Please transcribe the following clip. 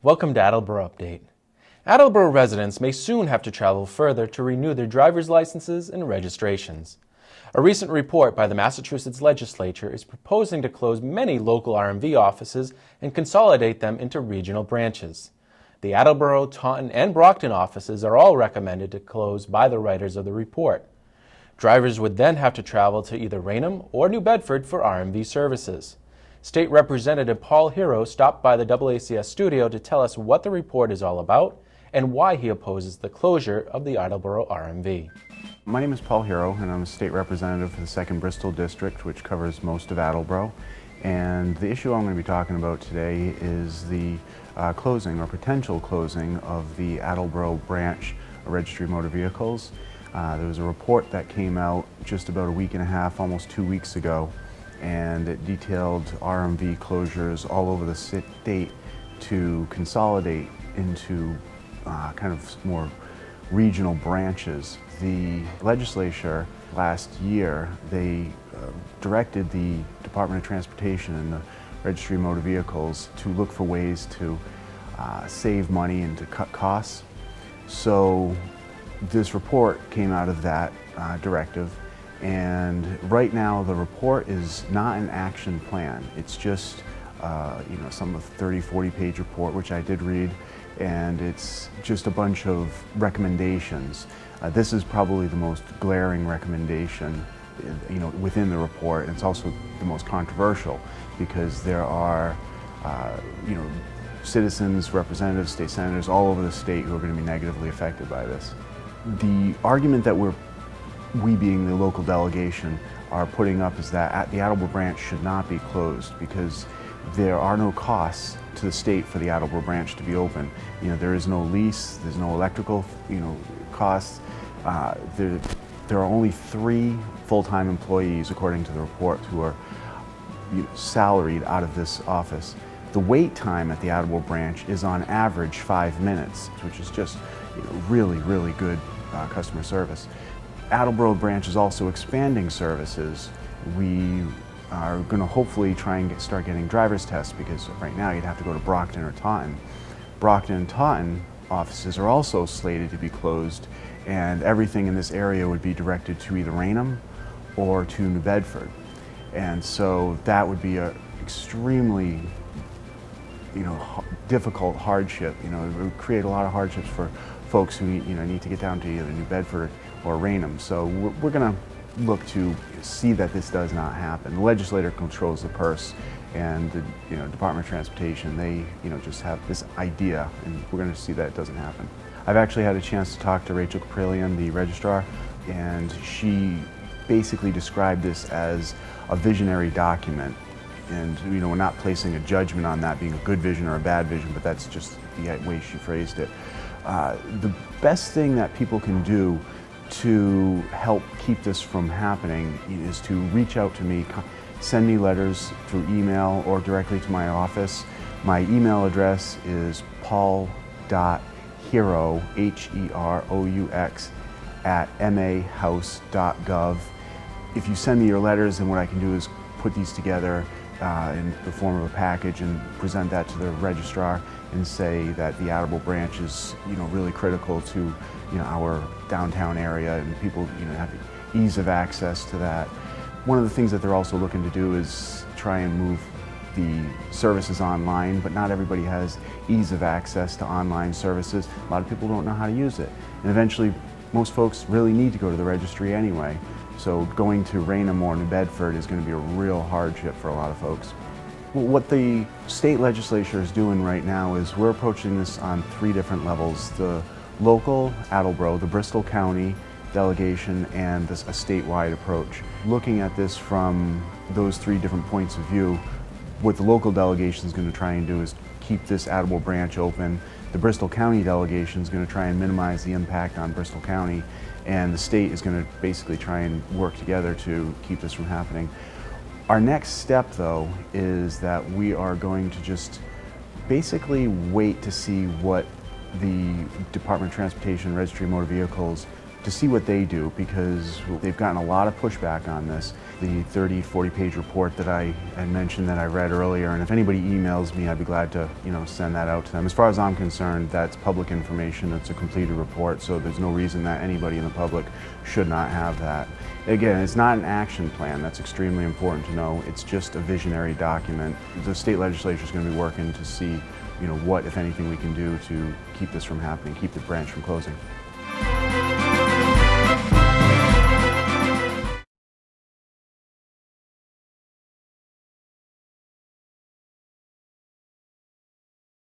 Welcome to Attleboro Update. Attleboro residents may soon have to travel further to renew their driver's licenses and registrations. A recent report by the Massachusetts legislature is proposing to close many local RMV offices and consolidate them into regional branches. The Attleboro, Taunton, and Brockton offices are all recommended to close by the writers of the report. Drivers would then have to travel to either Raynham or New Bedford for RMV services. State Representative Paul Hero stopped by the AACS studio to tell us what the report is all about and why he opposes the closure of the Attleboro RMV. My name is Paul Hero, and I'm a state representative for the 2nd Bristol District, which covers most of Attleboro. And the issue I'm going to be talking about today is the closing or potential closing of the Attleboro branch Registry of Motor Vehicles. There was a report that came out just about a week and a half, almost 2 weeks ago, and it detailed RMV closures all over the state to consolidate into kind of more regional branches. The legislature last year, they directed the Department of Transportation and the Registry of Motor Vehicles to look for ways to save money and to cut costs. So this report came out of that directive. And right now, the report is not an action plan. It's just, some 30, 40-page report, which I did read, and it's just a bunch of recommendations. This is probably the most glaring recommendation, within the report. And it's also the most controversial because there are, citizens, representatives, state senators all over the state who are going to be negatively affected by this. The argument that we being the local delegation are putting up is that the Attleboro branch should not be closed because there are no costs to the state for the Attleboro branch to be open. There is no lease, there's no electrical, costs. There are only 3 full-time employees, according to the report, who are salaried out of this office. The wait time at the Attleboro branch is on average 5 minutes, which is just really, really good customer service. Attleboro branch is also expanding services. We are going to hopefully try and start getting driver's tests because right now you'd have to go to Brockton or Taunton. Brockton and Taunton offices are also slated to be closed, and everything in this area would be directed to either Raynham or to New Bedford. And so that would be an extremely difficult hardship. It would create a lot of hardships for folks who need to get down to either New Bedford or Raynham. So we're going to look to see that this does not happen. The legislator controls the purse, and the Department of Transportation, they just have this idea, and we're going to see that it doesn't happen. I've actually had a chance to talk to Rachel Caprillion, the registrar, and she basically described this as a visionary document. And we're not placing a judgment on that being a good vision or a bad vision, but that's just the way she phrased it. The best thing that people can do to help keep this from happening is to reach out to me, send me letters through email or directly to my office. My email address is paul.hero, H-E-R-O-U-X, @mahouse.gov. If you send me your letters, then what I can do is put these together in the form of a package and present that to the registrar and say that the Attleboro branch is really critical to our downtown area, and people have ease of access to that. One of the things that they're also looking to do is try and move the services online, but not everybody has ease of access to online services. A lot of people don't know how to use it, and eventually most folks really need to go to the registry anyway. So going to Raynham or New Bedford is going to be a real hardship for a lot of folks. What the state legislature is doing right now is we're approaching this on 3 different levels. The local, Attleboro, the Bristol County delegation, and a statewide approach. Looking at this from those 3 different points of view, what the local delegation is going to try and do is keep this Attleboro branch open. The Bristol County delegation is going to try and minimize the impact on Bristol County, and the state is going to basically try and work together to keep this from happening. Our next step, though, is that we are going to just basically wait to see what the Department of Transportation, Registry of Motor Vehicles to see what they do, because they've gotten a lot of pushback on this. The 40-page report that I had mentioned that I read earlier, and if anybody emails me, I'd be glad to send that out to them. As far as I'm concerned, that's public information. It's a completed report, so there's no reason that anybody in the public should not have that. Again, it's not an action plan. That's extremely important to know. It's just a visionary document. The state legislature is going to be working to see what, if anything, we can do to keep this from happening, keep the branch from closing.